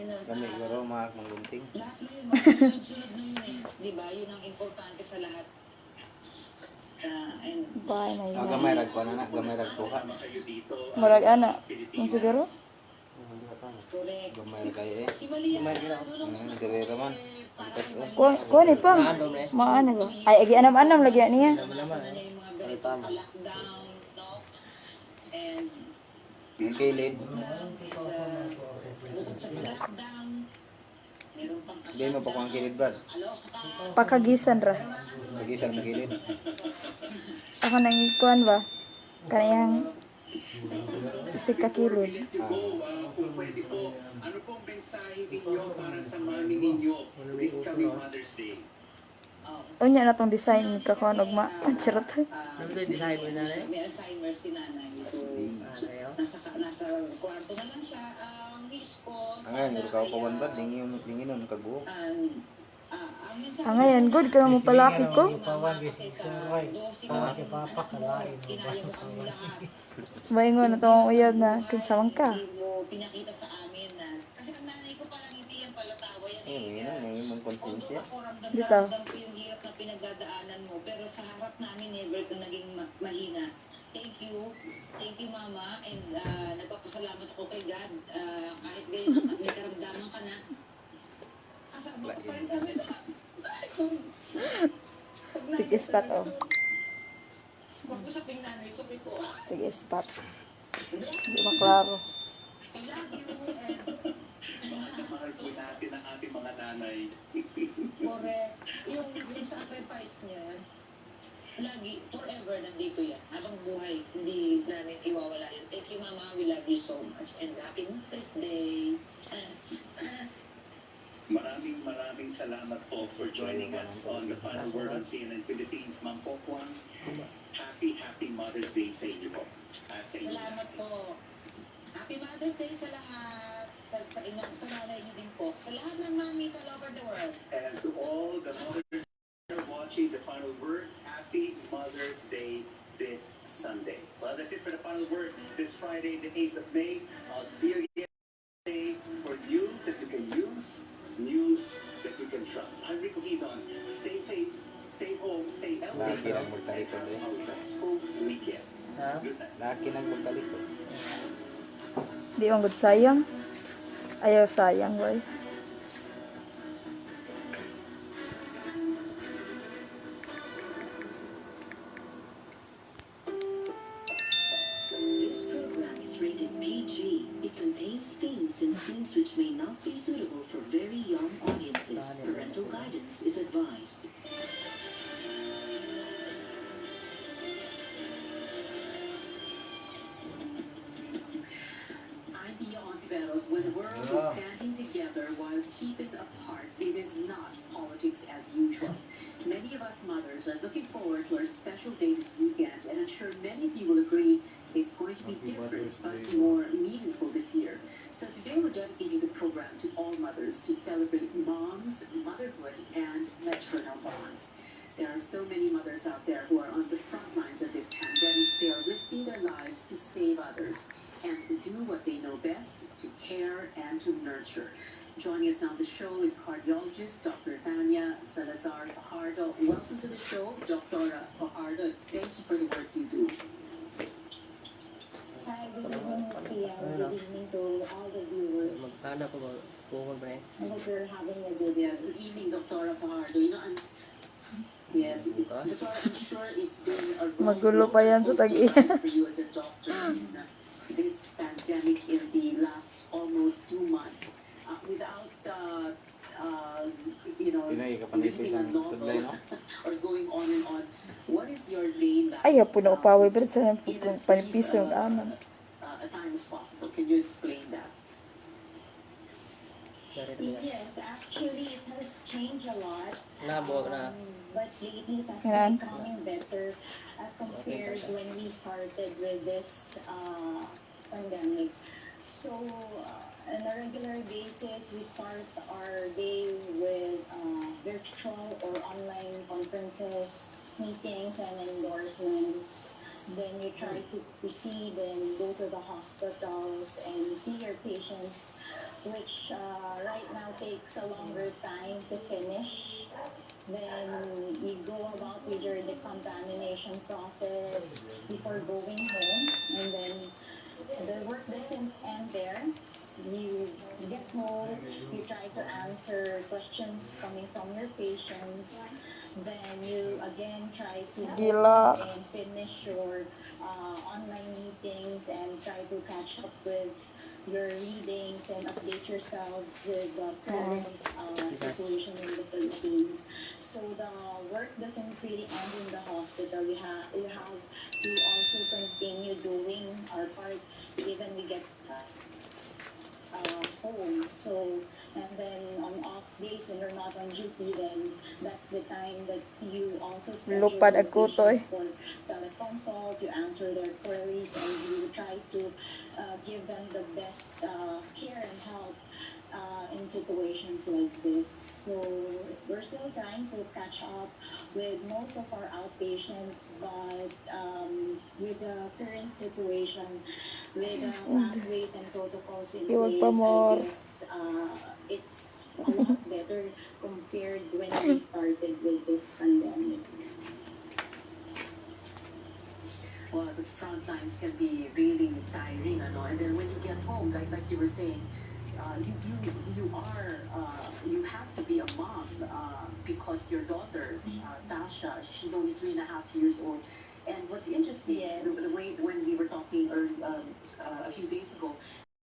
Kami siguro manggunting. Lahat na yun, magsunod-sunod na yun eh. Diba? Yun ang importante sa lahat. Bahay na yun. Gamay rag ko na, gamay rag ko ka. Marag ana. Yung siguro? Gamay rag kayo eh. Si Malia, Gabi raman. Antas oh. Kuha ni pang. Maano ba? Ay, agi anam-anam lagi niya. Ang kilid. Hindi mo pa ko ang kilid, Brad. Pakagisan ra. Mag-isang na kilid. Ako nang ikuan ba? Kaniyang isig kakilid. Kung pwede po, ano pong mensahe ninyo para sa mami ninyo this coming Mother's Day? Unya na tong design ka ko nagma. Charot. Ano yung design mo na rin? May Alzheimer si nanay. So, nasa kwarto na lang siya. Ang wish ko, Ngayon, hindi ka kawan, Brad. Lingin nun, kaguho. Ngayon, good ka na mo palaki ko. Maingon na tong uyab na kinsawang ka. Pinakita sa amin na, kasi ang nanay ko parang hindi yan palatawa yan Ngayon, mong konsensya. ako ramdam Dito. na ramdam ko yung hirap na pinagdadaanan mo, pero sa harap namin never kang naging mahina. Thank you mama, and nagpapasalamat ako kay God, kahit ganyan may karamdaman ka na, kasama ko pa rin kami na. So, Sige, spot oh. Huwag ko sabing nanay, sorry po. Sige, spot. Hindi maklaro. I love you, and Mahal po natin ang ating mga nanay. correct. Yung sacrifice niya, lagi, forever nandito yan. Habang buhay, hindi namin iwawala yan. Thank you, Mama. We love you so much. And happy Mother's Day. Maraming salamat po for joining us on the final word on CNN Philippines. Ma'am Pokwang, happy Mother's Day sa inyo po. At sa inyo. Salamat po. Happy Mother's Day sa lahat. Sa nanay niyo din po. Sa lahat ng mami all over the world. And to all the mothers who are watching the final word, happy Mother's Day this Sunday. Well, that's it for the final word this Friday, the 8th of May. I'll see you again for news that you can use, news that you can trust. I'm Rico Hizon. Stay safe, stay home, stay healthy, Laki ng and magtalikod have eh. a restful weekend. Ha? Good night. Laki ng magtalikod. Di ang good sayang. Ayaw sayang, boy. This program is rated PG. It contains themes and scenes which may not be suitable for very young audiences. Parental guidance is advised. Cabelos, when the world is standing together while keeping apart, it is not politics as usual. Many of us mothers are looking forward to our special day this weekend, and I'm sure many of you will agree it's going to be different but more meaningful this year. So today we're dedicating the program to all mothers to celebrate moms, motherhood, and maternal bonds. There are so many mothers out there who are on the front lines of this pandemic. They are risking their lives to save others and to do what they know best, to care and to nurture. Joining us now on the show is cardiologist Dr. Tanya Salazar Fajardo. Welcome to the show, Dr. Fajardo. Thank you for the work you do. Hi, good evening, Tia. Good evening to all the viewers. Magkano ko ba? Bukod ba eh? I hope you're having a good Yes, good evening, Dr. Fajardo. You know, yes, Dr. I'm sure it's been a Magulo pa yan sa tag-iya. for you as a doctor in this pandemic in the last almost 2 months. Without, you know, lifting a novel or going on and on, what is your day like? Ayaw po na upawi. Pero sa panipiso ng aman. At times possible. Can you explain that? Yes, actually it has changed a lot. Nabo na. But lately it has Yan. been becoming better as compared when we started with this pandemic. So on a regular basis, we start our day with virtual or online conferences, meetings, and endorsements. Then you try to proceed and go to the hospitals and see your patients which right now takes a longer time to finish. Then you go about with your decontamination process before going home, and then the work doesn't end there. You get home, you try to answer questions coming from your patients, then you again try to go Gila. and finish your online meetings and try to catch up with your readings and update yourselves with the current situation in the Philippines. So the work doesn't really end in the hospital. You have to also continue doing our part even we get home. So, and then on off days when you're not on duty, then that's the time that you also schedule Lupad your ang kutoy. patients for teleconsult, you answer their queries, and you try to give them the best care and help in situations like this. So we're still trying to catch up with most of our outpatient, but with the current situation, with the pathways and protocols in Iwag pa place, I more. guess it's a lot better compared when we started with this pandemic. Well, the front lines can be really tiring, and then when you get home, like you were saying, you have to be a mom because your daughter Tasha, she's only 3.5 years old. And what's interesting, Yes. the way when we were talking a few days ago,